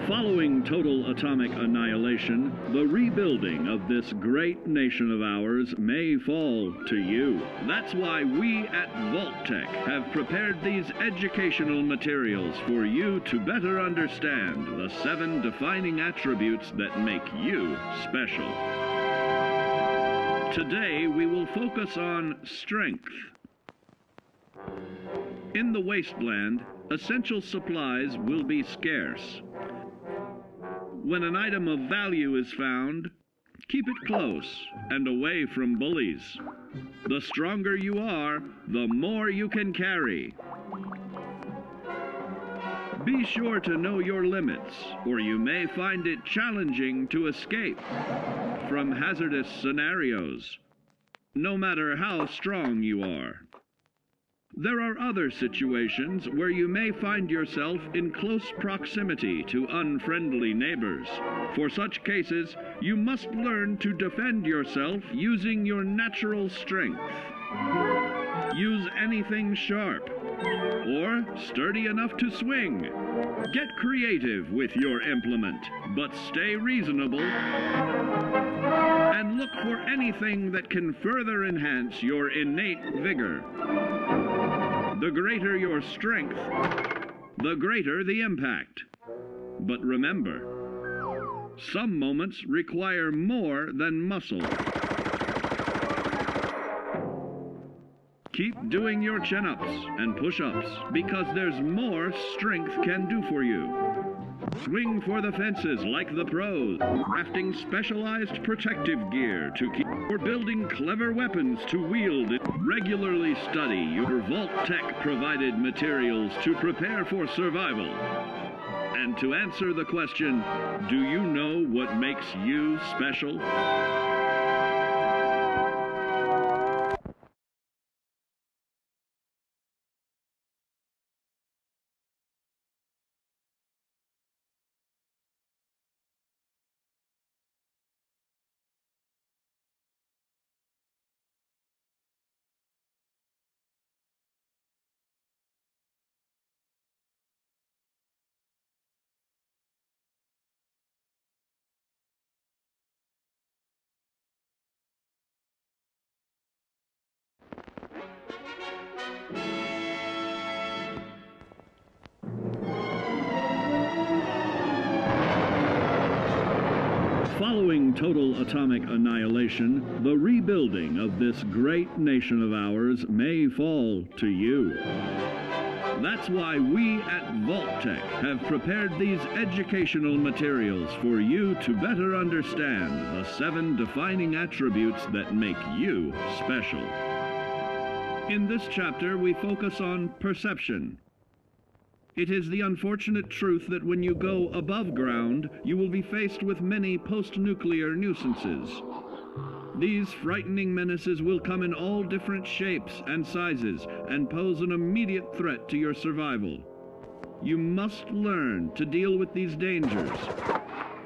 Following total atomic annihilation, the rebuilding of this great nation of ours may fall to you. That's why we at Vault-Tec have prepared these educational materials for you to better understand the 7 defining attributes that make you special. Today, we will focus on strength. In the wasteland, essential supplies will be scarce. When an item of value is found, keep it close and away from bullies. The stronger you are, the more you can carry. Be sure to know your limits, or you may find it challenging to escape from hazardous scenarios, no matter how strong you are. There are other situations where you may find yourself in close proximity to unfriendly neighbors. For such cases, you must learn to defend yourself using your natural strength. Use anything sharp or sturdy enough to swing. Get creative with your implement, but stay reasonable and look for anything that can further enhance your innate vigor. The greater your strength, the greater the impact. But remember, some moments require more than muscle. Keep doing your chin-ups and push-ups because there's more strength can do for you. Swing for the fences like the pros, crafting specialized protective gear to keep, or building clever weapons to wield. Regularly study your Vault-Tec provided materials to prepare for survival. And to answer the question, do you know what makes you special? Following total atomic annihilation, the rebuilding of this great nation of ours may fall to you. That's why we at Vault-Tec have prepared these educational materials for you to better understand the 7 defining attributes that make you special. In this chapter, we focus on perception. It is the unfortunate truth that when you go above ground, you will be faced with many post-nuclear nuisances. These frightening menaces will come in all different shapes and sizes and pose an immediate threat to your survival. You must learn to deal with these dangers,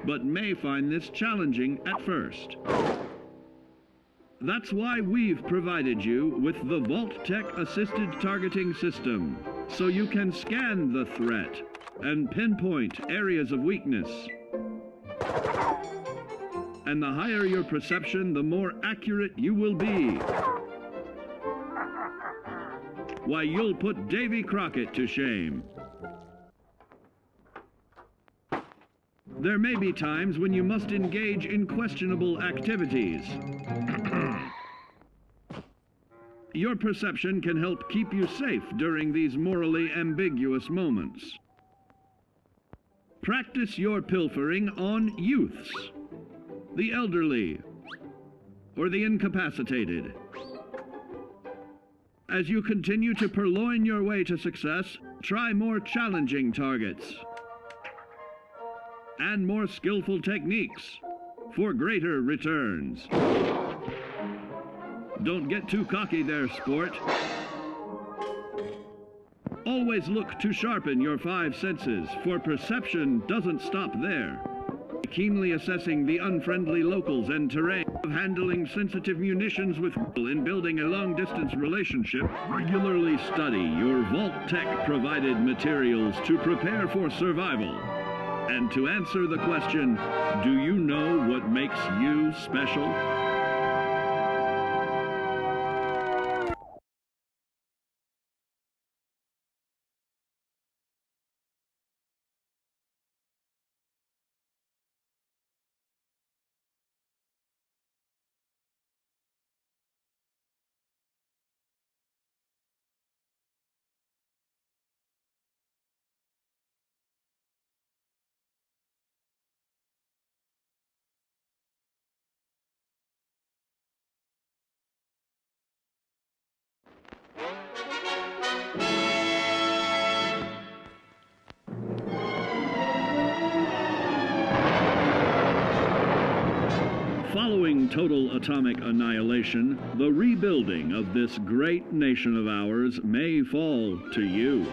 but may find this challenging at first. That's why we've provided you with the Vault-Tec Assisted Targeting System, so you can scan the threat and pinpoint areas of weakness. And the higher your perception, the more accurate you will be. Why, you'll put Davy Crockett to shame. There may be times when you must engage in questionable activities. Your perception can help keep you safe during these morally ambiguous moments. Practice your pilfering on youths, the elderly, or the incapacitated. As you continue to purloin your way to success, try more challenging targets and more skillful techniques for greater returns. Don't get too cocky there, sport. Always look to sharpen your 5 senses, for perception doesn't stop there. Keenly assessing the unfriendly locals and terrain, of handling sensitive munitions with in building a long-distance relationship. Regularly study your Vault-Tec provided materials to prepare for survival. And to answer the question, do you know what makes you special? Following total atomic annihilation, the rebuilding of this great nation of ours may fall to you.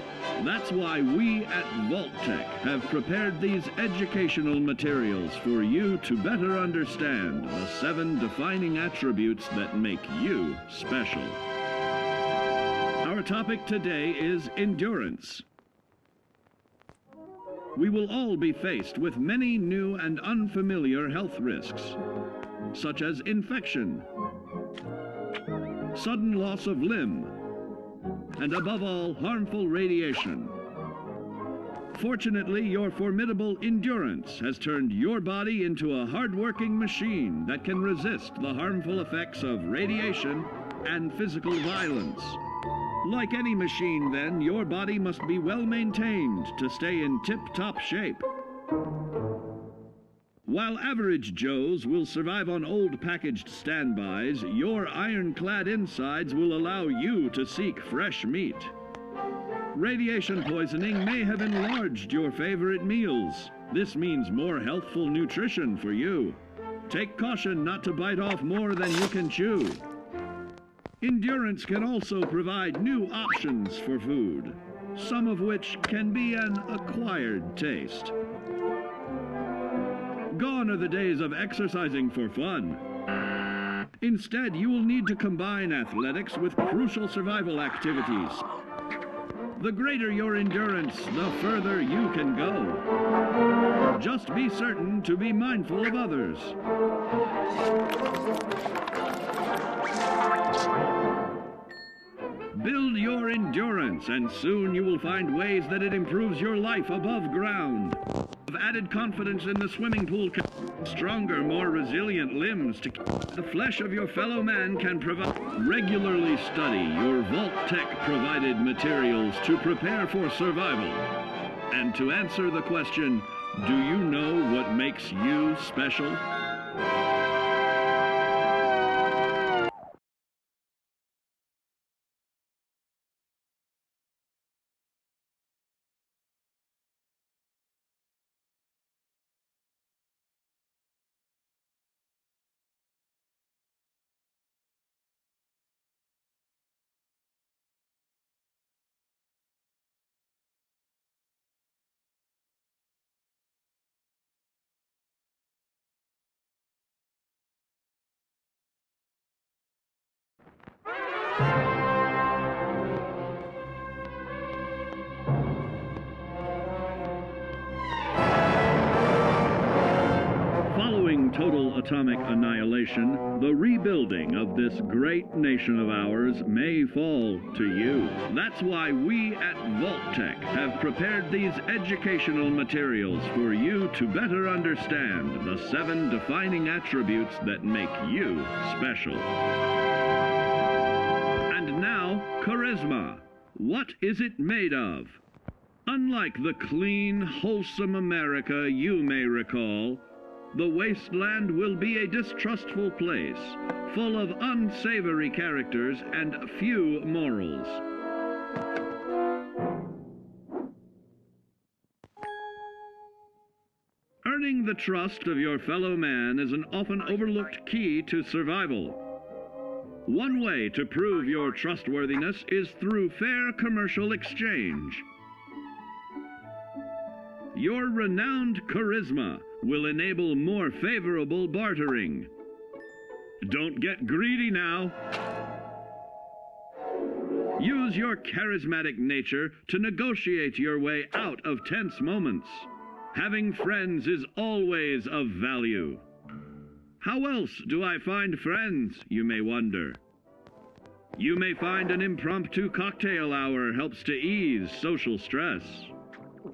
That's why we at Vault-Tec have prepared these educational materials for you to better understand the 7 defining attributes that make you special. Our topic today is endurance. We will all be faced with many new and unfamiliar health risks, such as infection, sudden loss of limb, and above all, harmful radiation. Fortunately, your formidable endurance has turned your body into a hard-working machine that can resist the harmful effects of radiation and physical violence. Like any machine, then, your body must be well maintained to stay in tip-top shape. While average Joes will survive on old packaged standbys, your ironclad insides will allow you to seek fresh meat. Radiation poisoning may have enlarged your favorite meals. This means more healthful nutrition for you. Take caution not to bite off more than you can chew. Endurance can also provide new options for food, some of which can be an acquired taste. Gone are the days of exercising for fun. Instead, you will need to combine athletics with crucial survival activities. The greater your endurance, the further you can go. Just be certain to be mindful of others. Build your endurance, and soon you will find ways that it improves your life above ground. Have added confidence in the swimming pool, stronger, more resilient limbs to the flesh of your fellow man can provide. Regularly study your Vault-Tec provided materials to prepare for survival. And to answer the question, do you know what makes you special? Following total atomic annihilation, the rebuilding of this great nation of ours may fall to you. That's why we at Vault-Tec have prepared these educational materials for you to better understand the 7 defining attributes that make you special. And now, charisma. What is it made of? Unlike the clean, wholesome America you may recall, the wasteland will be a distrustful place, full of unsavory characters and few morals. Earning the trust of your fellow man is an often overlooked key to survival. One way to prove your trustworthiness is through fair commercial exchange. Your renowned charisma will enable more favorable bartering. Don't get greedy now. Use your charismatic nature to negotiate your way out of tense moments. Having friends is always of value. How else do I find friends, you may wonder? You may find an impromptu cocktail hour helps to ease social stress.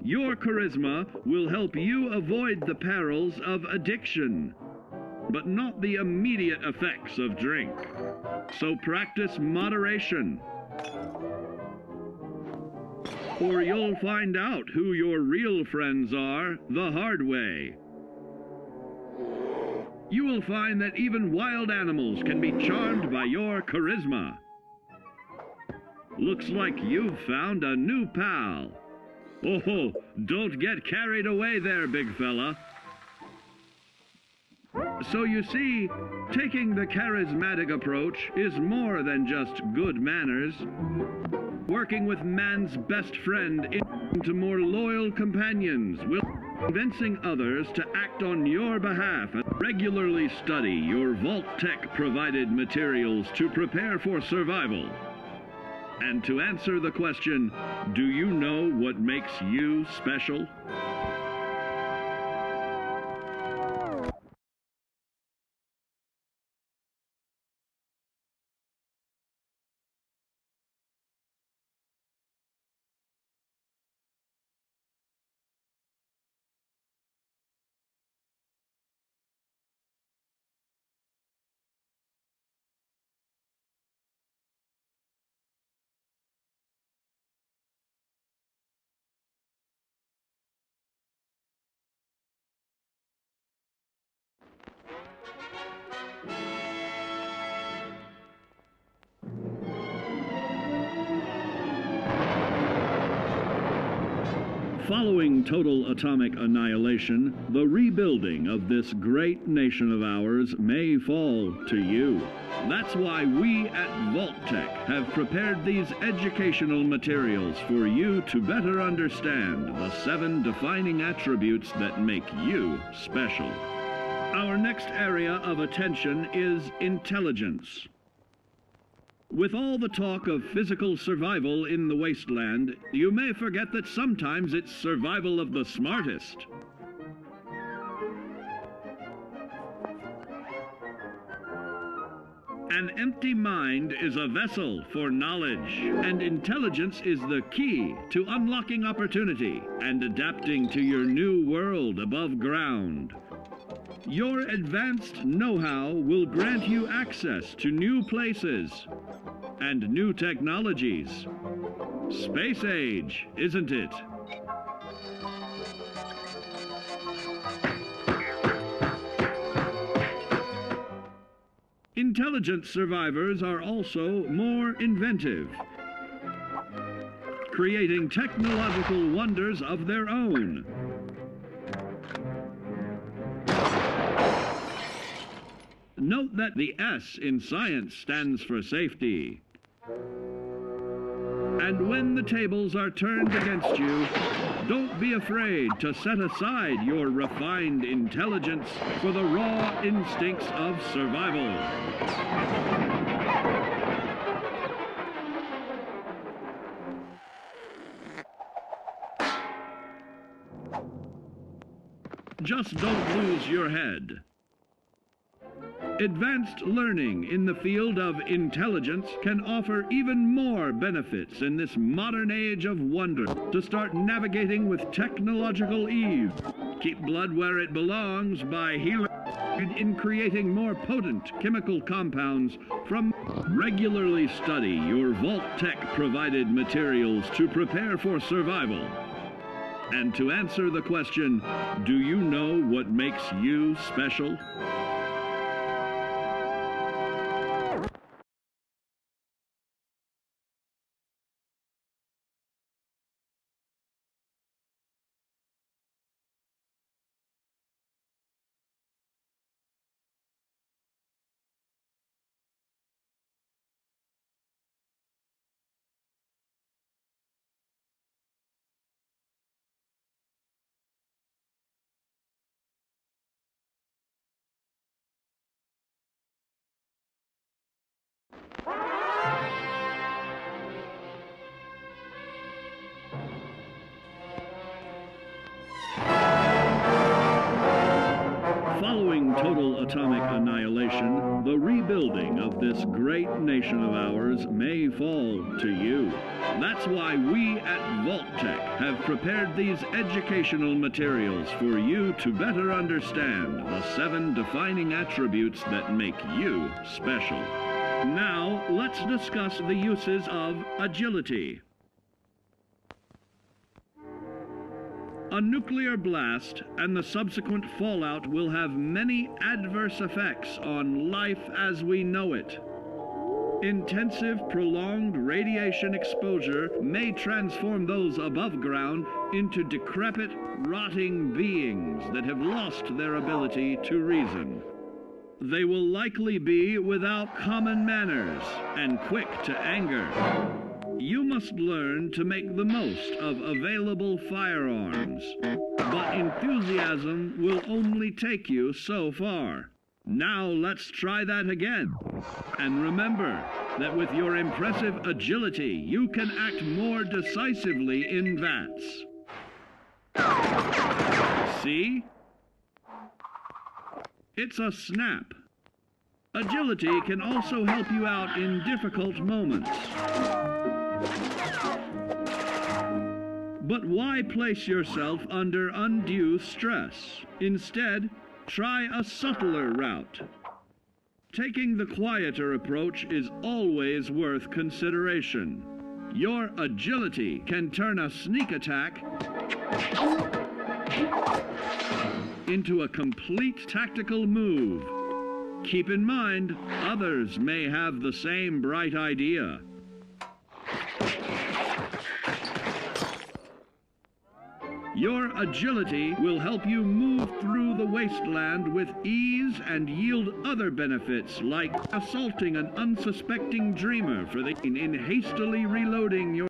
Your charisma will help you avoid the perils of addiction, but not the immediate effects of drink. So practice moderation, or you'll find out who your real friends are the hard way. You will find that even wild animals can be charmed by your charisma. Looks like you've found a new pal. Oh, don't get carried away there, big fella. So you see, taking the charismatic approach is more than just good manners. Working with man's best friend into more loyal companions will convincing others to act on your behalf and regularly study your Vault-Tec provided materials to prepare for survival. And to answer the question, do you know what makes you special? Following total atomic annihilation, the rebuilding of this great nation of ours may fall to you. That's why we at Vault-Tec have prepared these educational materials for you to better understand the 7 defining attributes that make you special. Our next area of attention is intelligence. With all the talk of physical survival in the wasteland, you may forget that sometimes it's survival of the smartest. An empty mind is a vessel for knowledge, and intelligence is the key to unlocking opportunity and adapting to your new world above ground. Your advanced know-how will grant you access to new places and new technologies. Space age, isn't it? Intelligent survivors are also more inventive, creating technological wonders of their own. Note that the S in science stands for safety. And when the tables are turned against you, don't be afraid to set aside your refined intelligence for the raw instincts of survival. Just don't lose your head. Advanced learning in the field of intelligence can offer even more benefits in this modern age of wonder to start navigating with technological ease. Keep blood where it belongs by healing in creating more potent chemical compounds from regularly study your Vault-Tec provided materials to prepare for survival. And to answer the question, do you know what makes you special? atomic annihilation, the rebuilding of this great nation of ours may fall to you. That's why we at Vault-Tec have prepared these educational materials for you to better understand the 7 defining attributes that make you special. Now, let's discuss the uses of agility. A nuclear blast and the subsequent fallout will have many adverse effects on life as we know it. Intensive, prolonged radiation exposure may transform those above ground into decrepit, rotting beings that have lost their ability to reason. They will likely be without common manners and quick to anger. You must learn to make the most of available firearms, but enthusiasm will only take you so far. Now let's try that again. And remember that with your impressive agility, you can act more decisively in VATS. See? It's a snap. Agility can also help you out in difficult moments. But why place yourself under undue stress? Instead, try a subtler route. Taking the quieter approach is always worth consideration. Your agility can turn a sneak attack into a complete tactical move. Keep in mind, others may have the same bright idea. Your agility will help you move through the wasteland with ease and yield other benefits like assaulting an unsuspecting dreamer in hastily reloading your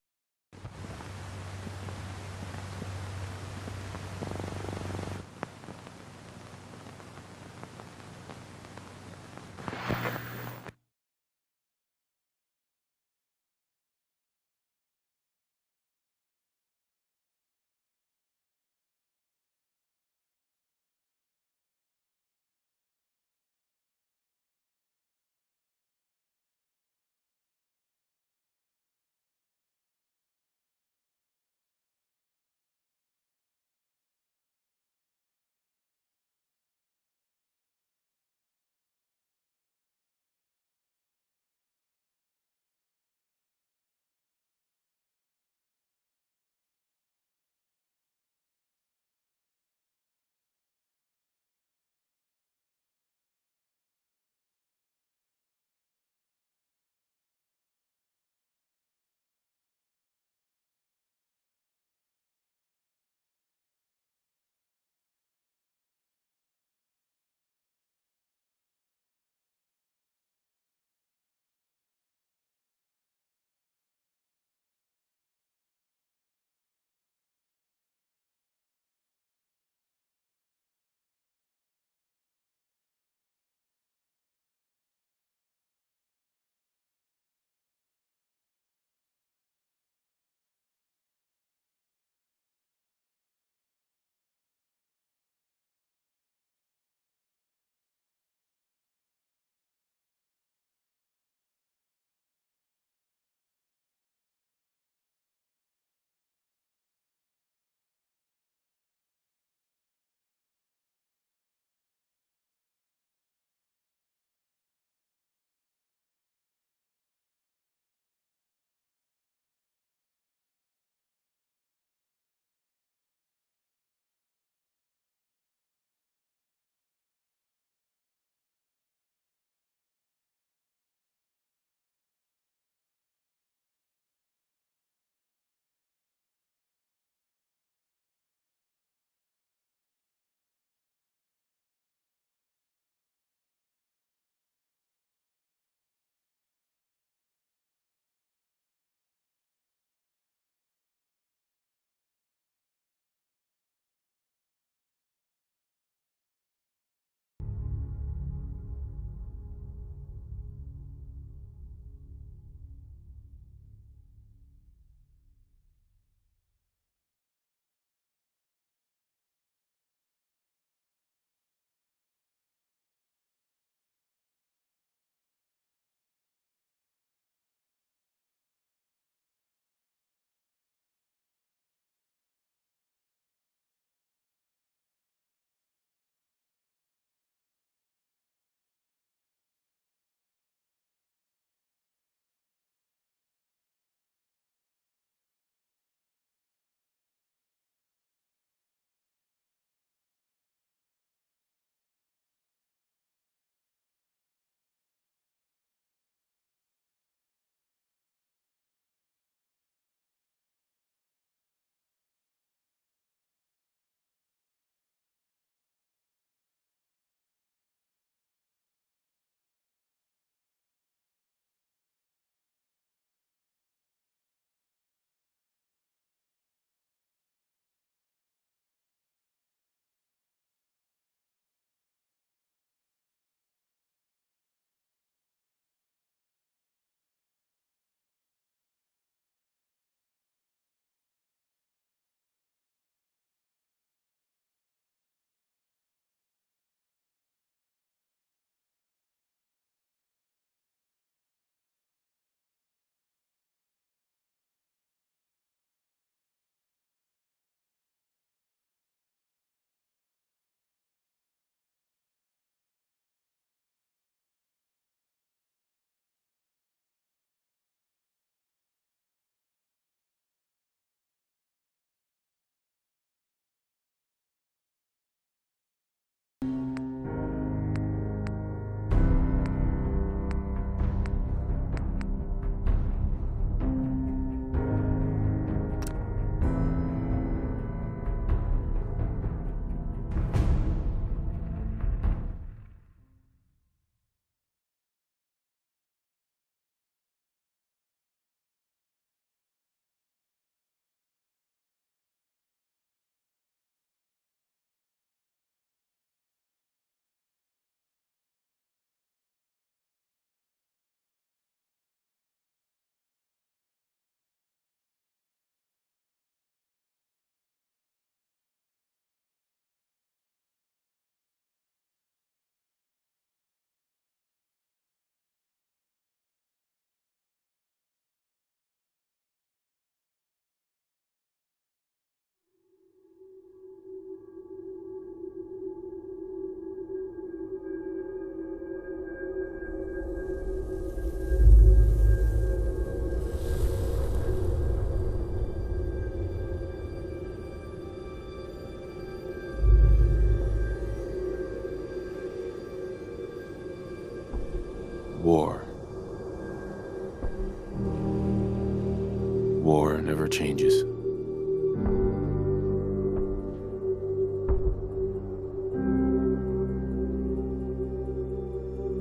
never changes.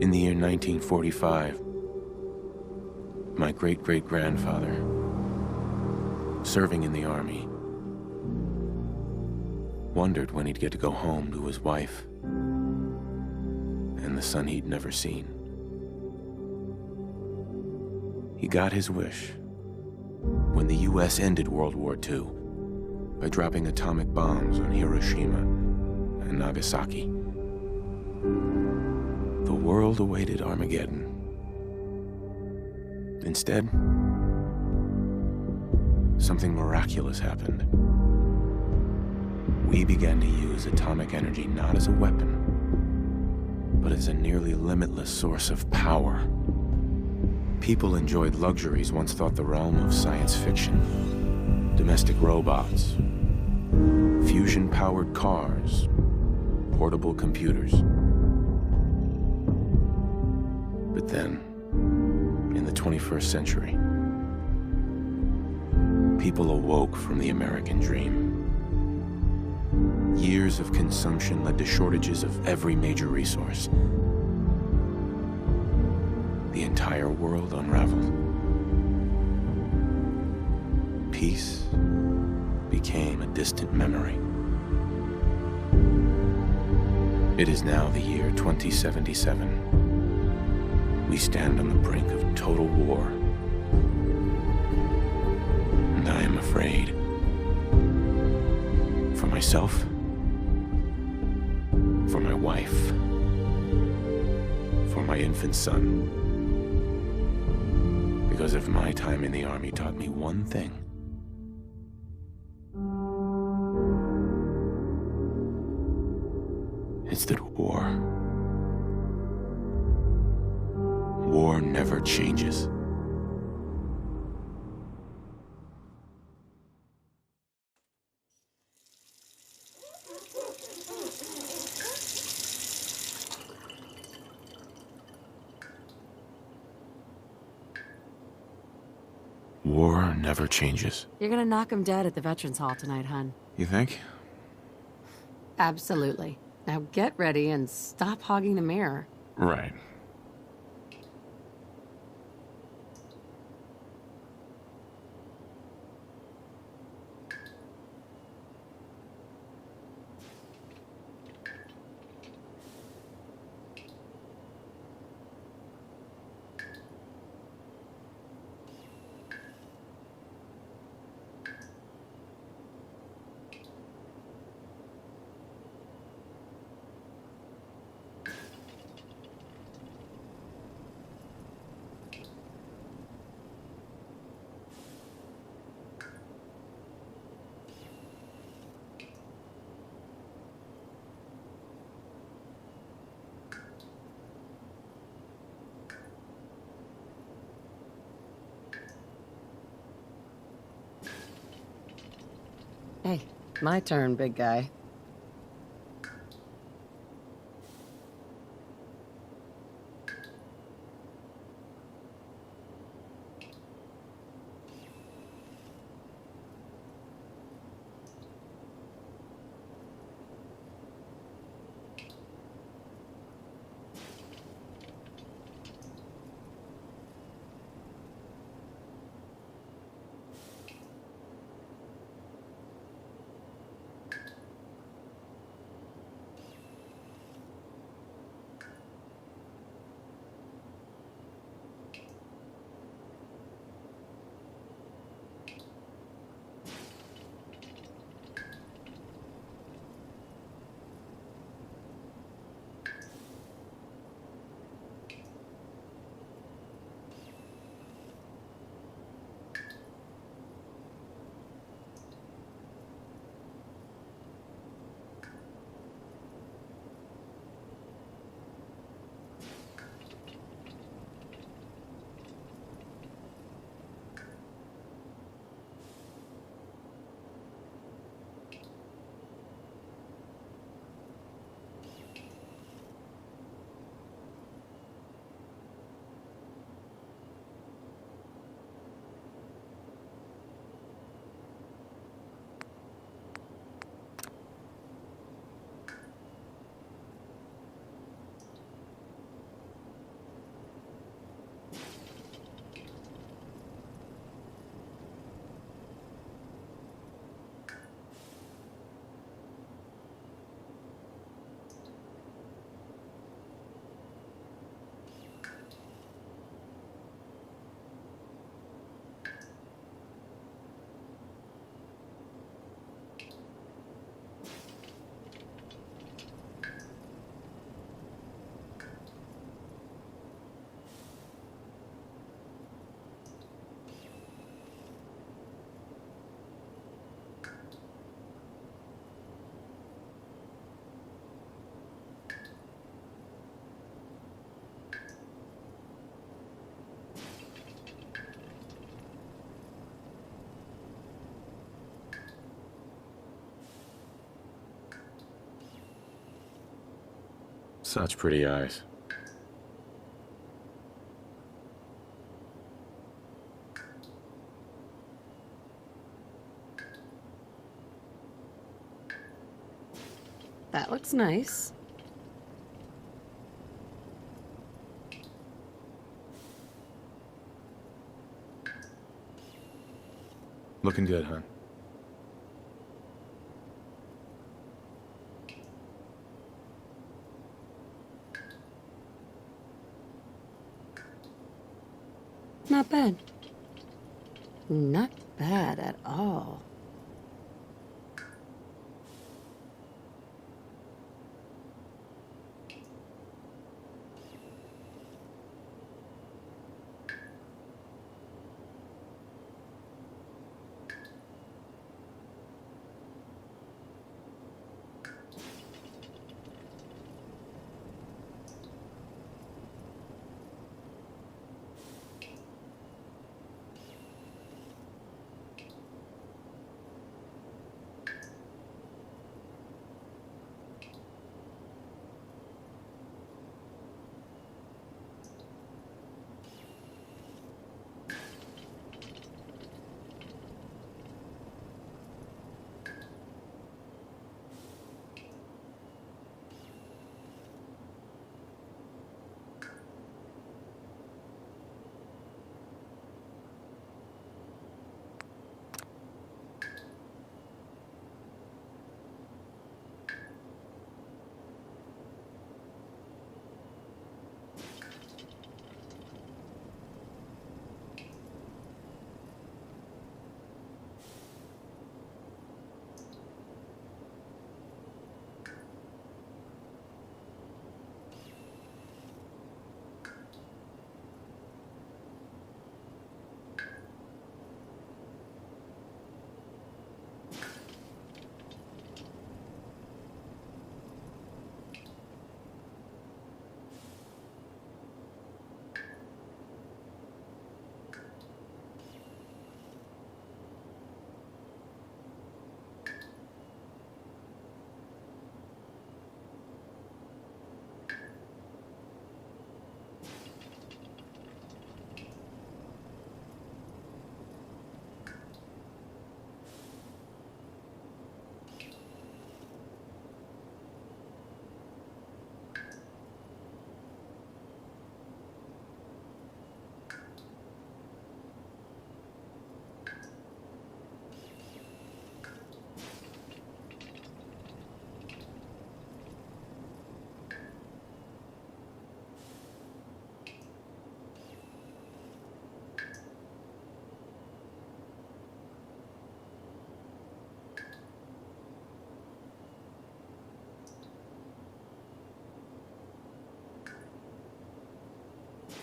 In the year 1945, my great-great-grandfather, serving in the army, wondered when he'd get to go home to his wife and the son he'd never seen. He got his wish when the US ended World War II by dropping atomic bombs on Hiroshima and Nagasaki. The world awaited Armageddon. Instead, something miraculous happened. We began to use atomic energy not as a weapon, but as a nearly limitless source of power. People enjoyed luxuries once thought the realm of science fiction. Domestic robots, fusion-powered cars, portable computers. But then, in the 21st century, people awoke from the American dream. Years of consumption led to shortages of every major resource. The entire world unraveled. Peace became a distant memory. It is now the year 2077. We stand on the brink of total war. And I am afraid. For myself, for my wife, for my infant son. Because if my time in the army taught me one thing, it's that war never changes. War never changes. You're gonna knock him dead at the Veterans Hall tonight, hun. You think? Absolutely. Now get ready and stop hogging the mirror. Right. Hey, my turn, big guy. Such pretty eyes. That looks nice. Looking good, huh? Not bad. Not bad at all.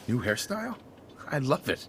New hairstyle? I love it.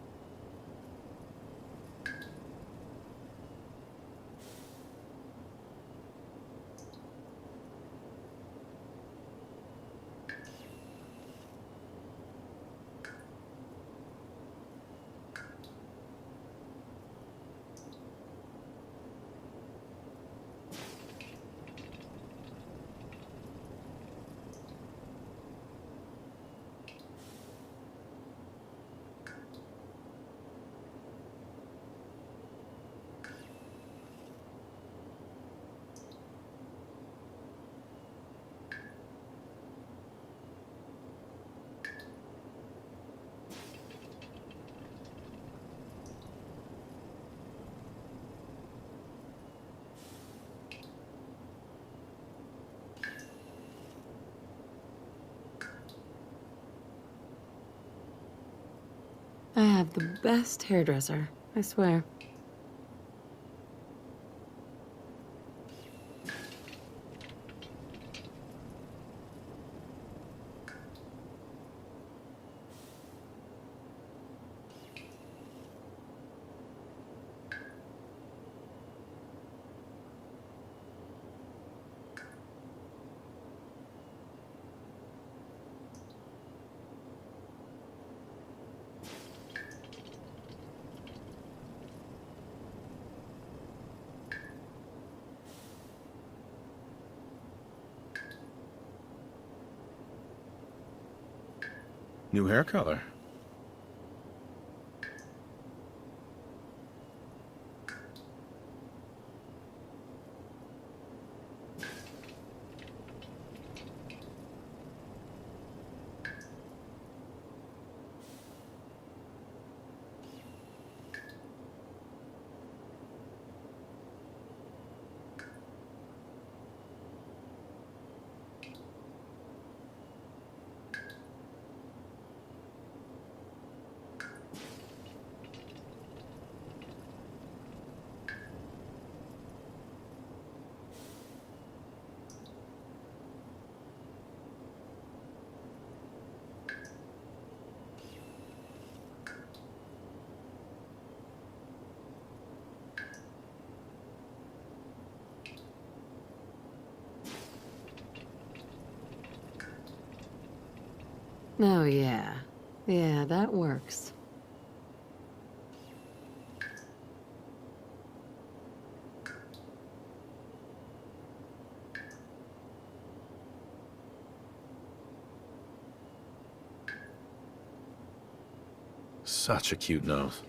I have the best hairdresser, I swear. New hair color. Oh, yeah. Yeah, that works. Such a cute nose.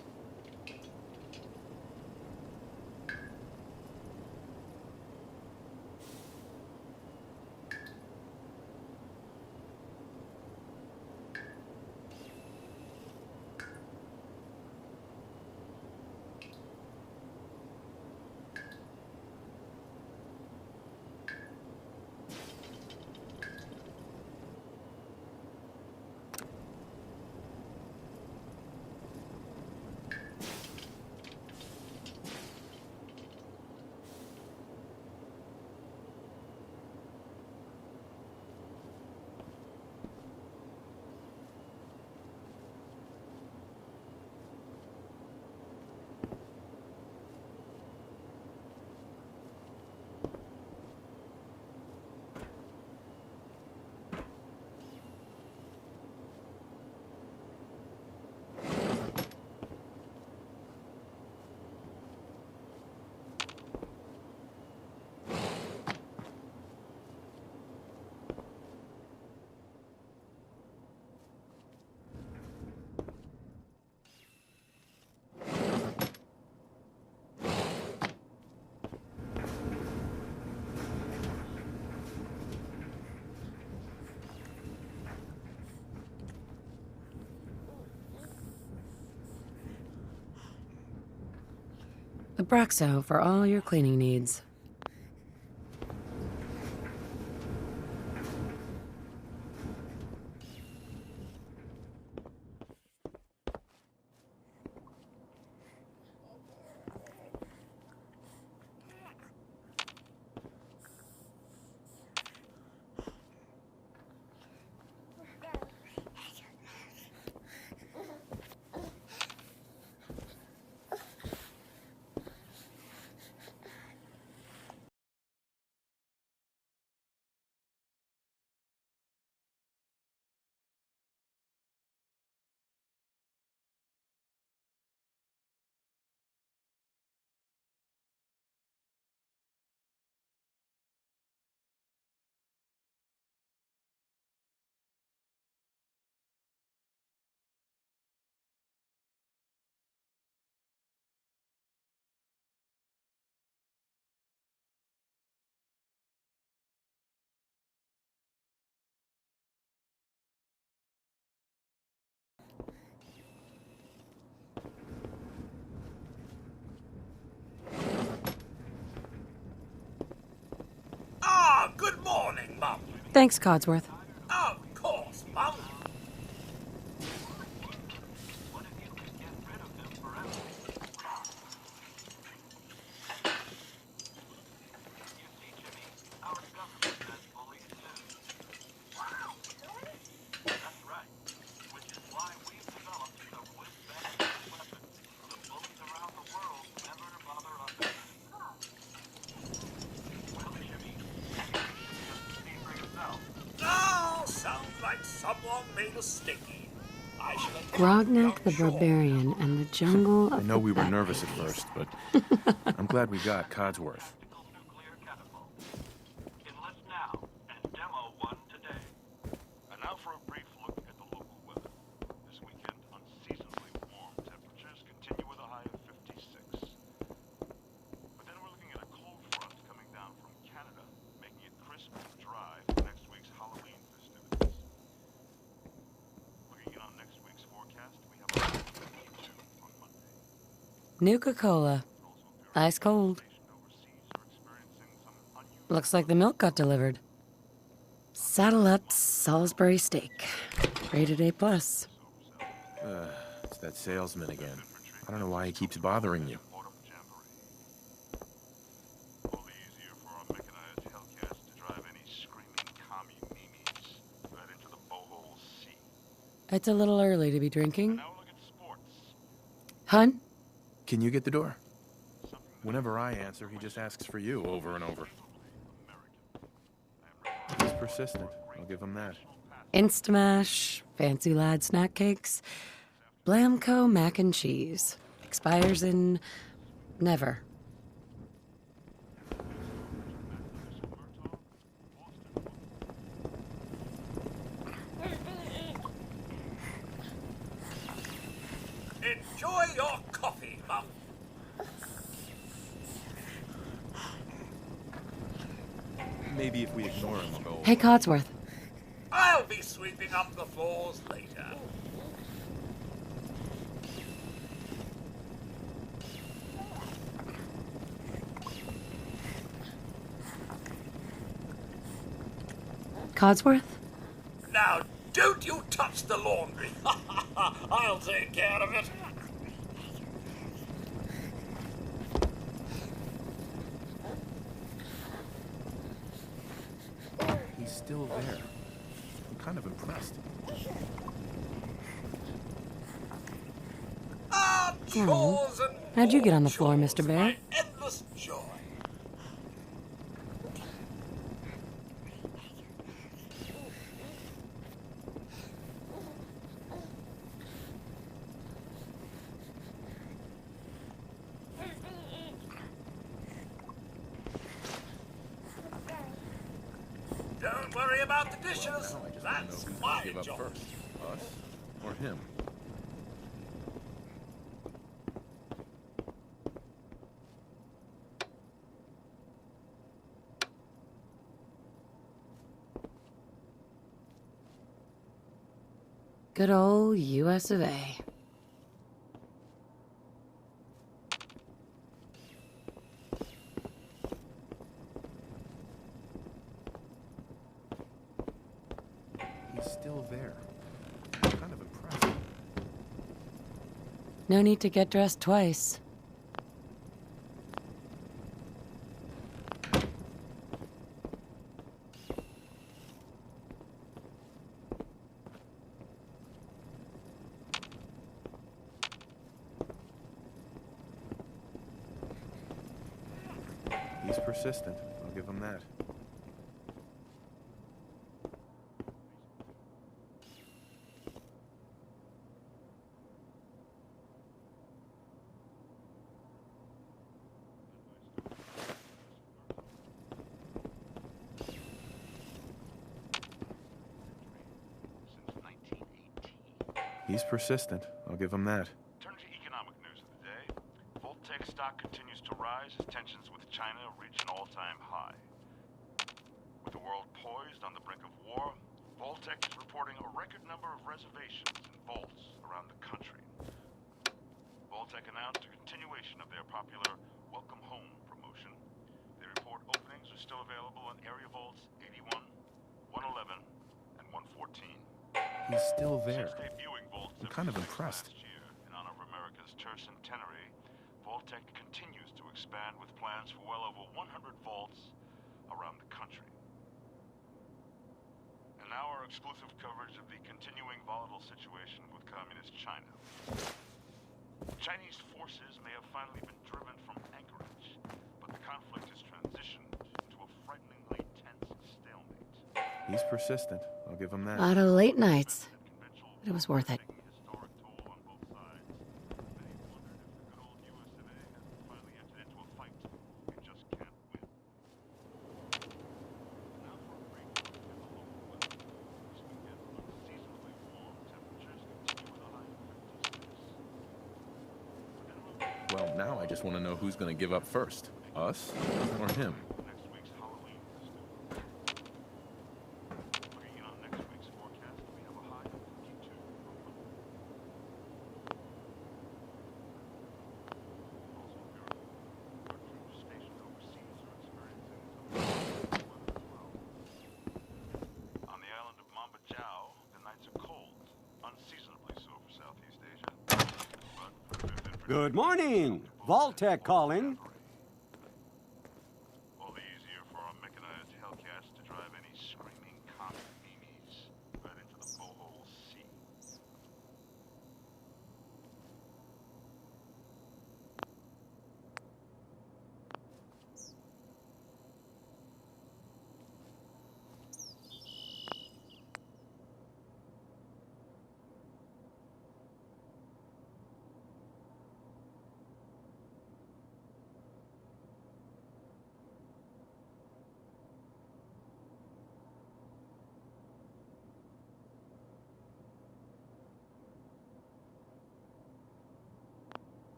Abraxo for all your cleaning needs. Ah, good morning, Mum. Thanks, Codsworth. Of course, Mum. Oh, sounds like someone made a sticky. I shall attend Grognak the young Shaw. Barbarian and the Jungle of I know the we were Bat nervous at Monkeys. first, but I'm glad we got Codsworth. Nuclear catapult. Enlist now and demo one today. And now for a brief look at the local weather. Nuka-Cola. Ice cold. Looks like the milk got delivered. Saddle up Salisbury steak. Rated A+. It's that salesman again. I don't know why he keeps bothering you. It's a little early to be drinking. Hun? Can you get the door? Whenever I answer, he just asks for you over and over. He's persistent. I'll give him that. Instamash, Fancy Lad snack cakes, Blamco mac and cheese. Expires in... never. Enjoy your coffee, Mum. Maybe if we ignore him, we'll go. Hey, Codsworth. I'll be sweeping up the floors later. Codsworth? Now, don't you touch the laundry. I'll take care of it. He's still there. I'm kind of impressed. Ah, chores and How'd you get on the more floor, chores, Mr. Bear? my endless joy. Don't worry about the dishes. Now I just want to know That's who's my gonna give up job. first. Us or him? Good old US of A. He's still there. I'm kind of impressed. No need to get dressed twice. He's persistent. I'll give him that. He's persistent. I'll give him that. Turning to economic news of the day, Voltec stock continues to rise as tensions with China reach an all-time high. With the world poised on the brink of war, Voltec is reporting a record number of reservations in vaults around the country. Voltec announced a continuation of their popular Welcome Home promotion. They report openings are still available in area vaults 81, 111, and 114. He's still there. Since debuting Vault I'm kind of 76 impressed. last year in honor of America's tercentenary, Vaultec continues to expand with plans for well over 100 vaults around the country. And now our exclusive coverage of the continuing volatile situation with Communist China. Chinese forces may have finally been driven from Anchorage, but the conflict has transitioned into a frighteningly tense stalemate. He's persistent. I'll give him that. A lot of late nights, but it was worth it. Historic toll on both sides. Many wondered if the good old US of A has finally entered into a fight it just can't win. Now for a break at the local weather. This weekend, unseasonably warm temperatures continue with a high of 56. Well, now I just want to know who's going to give up first. Us or him? Next week's Halloween festival. Looking in on next week's forecast, we have a high of 52. Good morning. Vault-Tec calling. All the easier for our mechanized Hellcats to drive any screaming comet memes right into the Bohol Sea.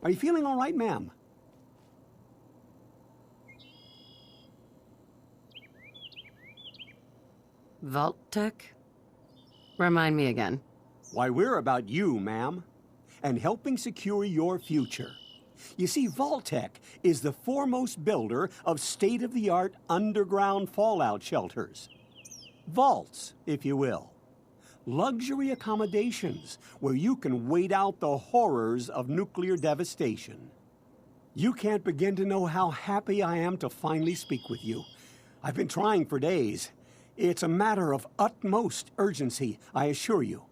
Are you feeling all right, ma'am? Vault-Tec? Remind me again. Why, we're about you, ma'am, and helping secure your future. You see, Vault-Tec is the foremost builder of state-of-the-art underground fallout shelters. Vaults, if you will. Luxury accommodations where you can wait out the horrors of nuclear devastation. You can't begin to know how happy I am to finally speak with you. I've been trying for days. It's a matter of utmost urgency, I assure you.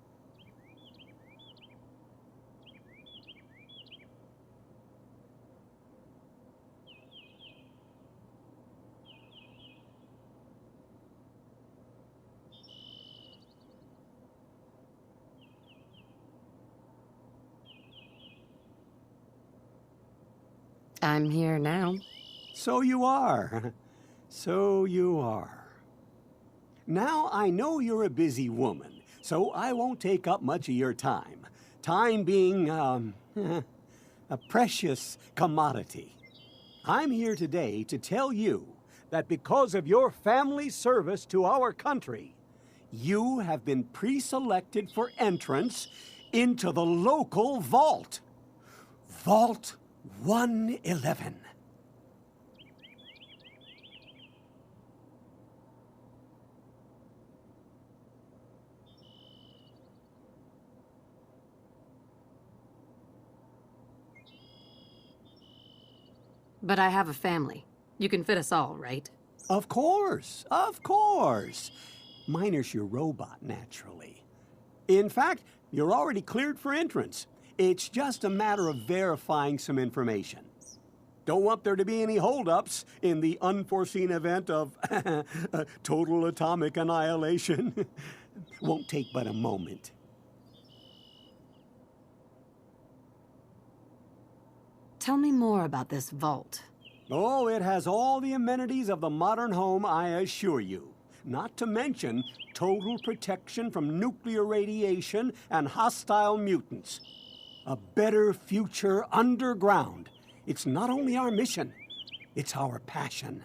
I'm here now. So you are. So you are. Now, I know you're a busy woman, so I won't take up much of your time. Time being, a precious commodity. I'm here today to tell you that because of your family's service to our country, you have been pre-selected for entrance into the local vault. Vault 111. But I have a family. You can fit us all, right? Of course, of course. Minus your robot, naturally. In fact, you're already cleared for entrance. It's just a matter of verifying some information. Don't want there to be any holdups in the unforeseen event of total atomic annihilation. Won't take but a moment. Tell me more about this vault. Oh, it has all the amenities of the modern home, I assure you. Not to mention total protection from nuclear radiation and hostile mutants. A better future underground. It's not only our mission, it's our passion.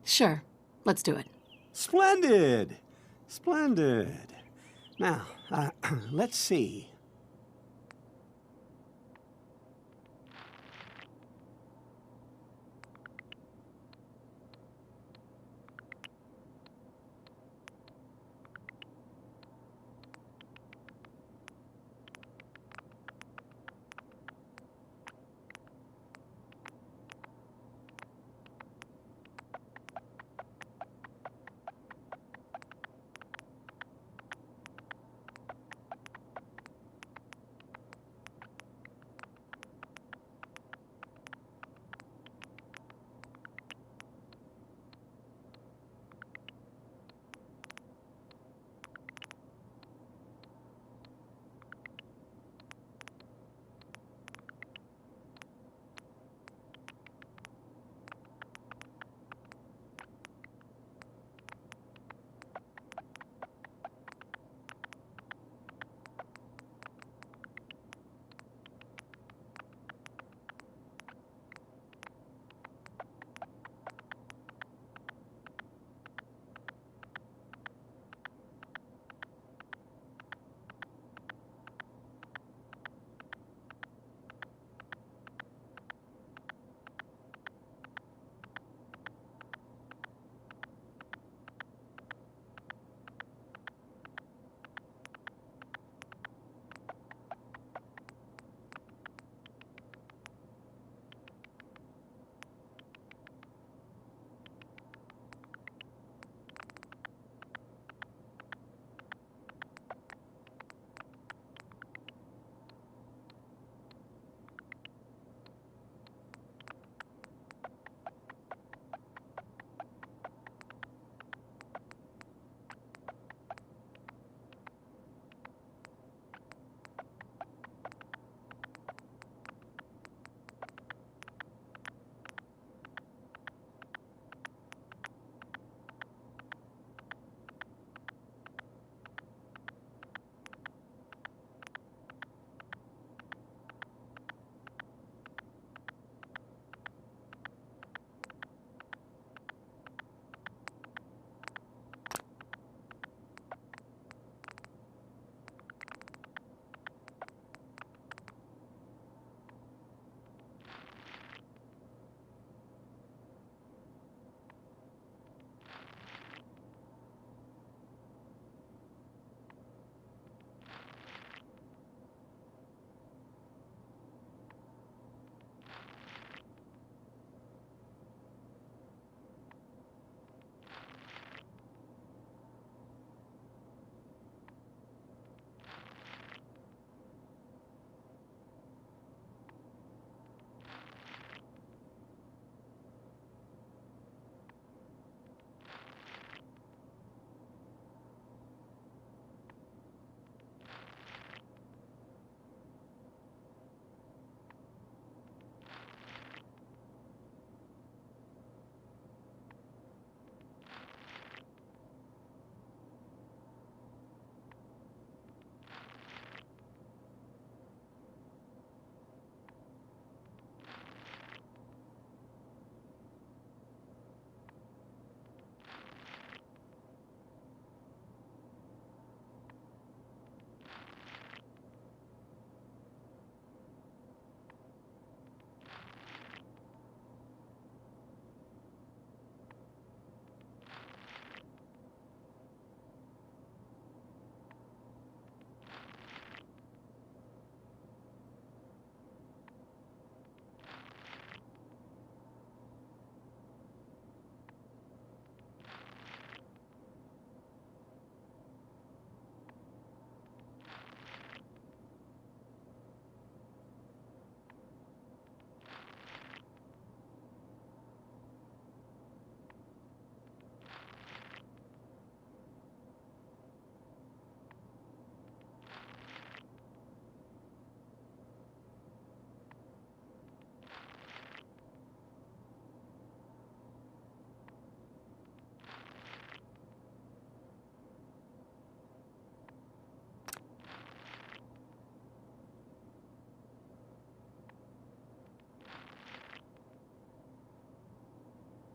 Sure, let's do it. Splendid! Splendid. Now, let's see.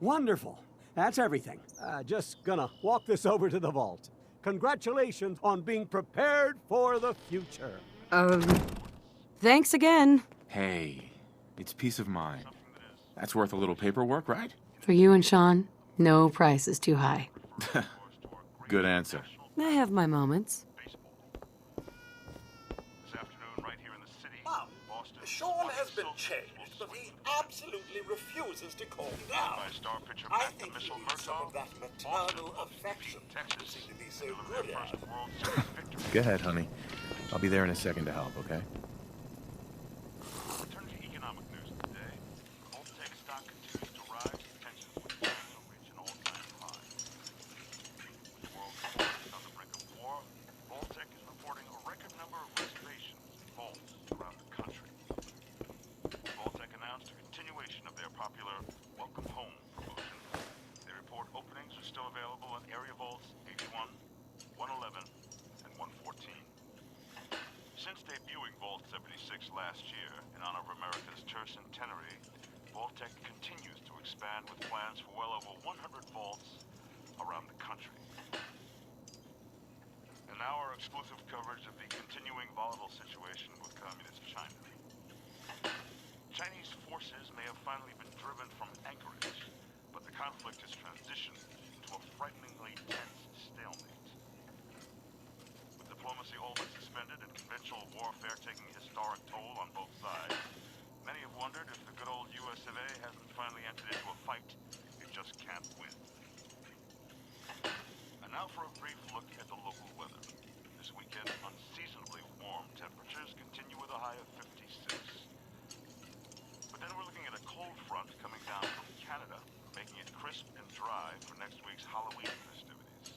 Wonderful. That's everything. Just gonna walk this over to the vault. Congratulations on being prepared for the future. Thanks again. Hey, it's peace of mind. That's worth a little paperwork, right? For you and Sean, no price is too high. Good answer. I have my moments. This afternoon, right here in the city, Mom, Boston. Sean has been changed, but he absolutely refuses to calm down. By star pitcher I Matt the think he Missile needs some of Murtaugh. that maternal affection you Texas. seem to be so Deliver good their at. first World Series victory. Go ahead, honey. I'll be there in a second to help, okay? Turning to economic news today, Voltec stock continues to rise. Tensions with China reach an all-time high. With the world poised on the brink of war, Voltec is reporting a record number of reservations and vaults around the country. Voltec announced a continuation of their popular Welcome Home promotion. They report openings are still available on area vaults 81, 111, and 114. Since debuting Vault 76 last year in honor of America's tercentenary, Voltec continues to expand with plans for well over 100 vaults around the country. And now our exclusive coverage of the continuing volatile situation with Communist China. Chinese forces may have finally been driven from Anchorage, but the conflict has transitioned into a frighteningly tense stalemate. With diplomacy all but suspended and conventional warfare taking a historic toll on both sides, many have wondered if the good old US of A hasn't finally entered into a fight it just can't win. And now for a brief look at the local weather. This weekend, unseasonably warm temperatures continue with a high of 56. But then we're looking at a cold front coming down from Canada, making it crisp and dry for next week's Halloween festivities.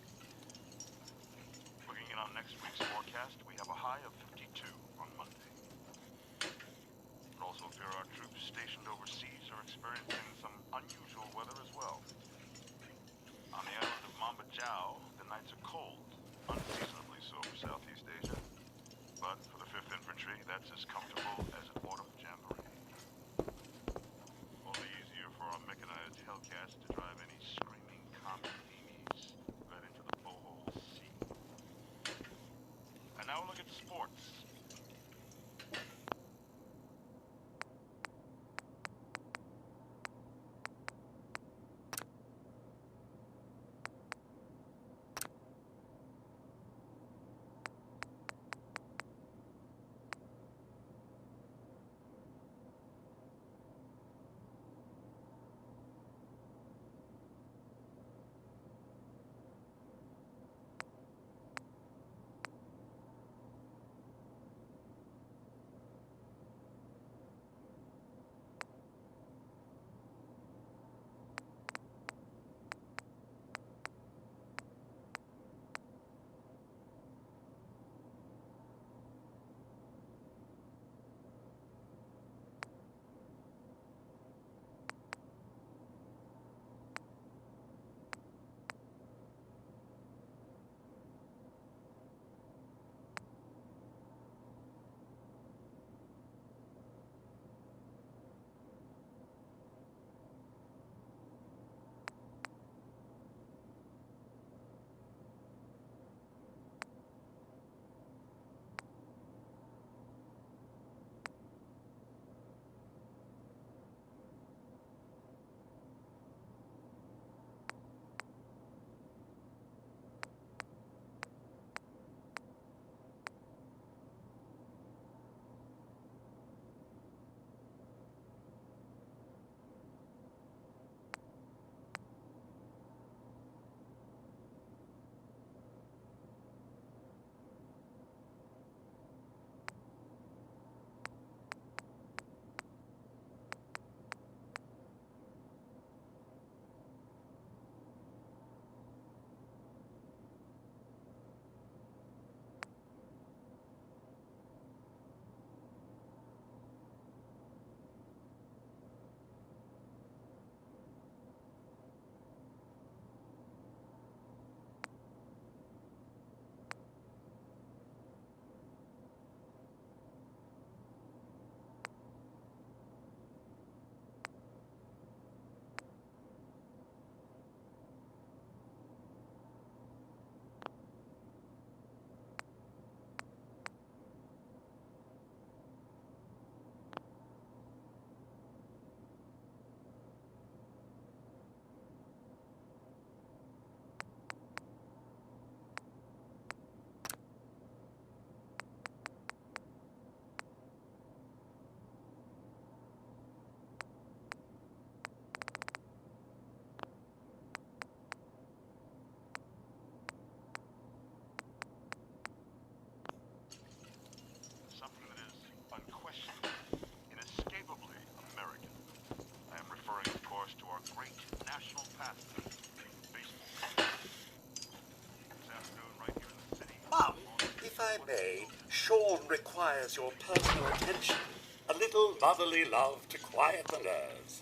Looking in on next week's forecast, we have a high of 52 on Monday. But also appear our troops stationed overseas are experiencing some unusual weather as well. On the island of Mambajau, the nights are cold, unseasonably so for Southeast Asia. But for the 5th Infantry, that's as comfortable as an autumn jamboree. All the easier for our mechanized Hellcats to drive any screaming common enemies right into the Bohol Sea. And now look at sports. may, Sean requires your personal attention. A little motherly love to quiet the nerves.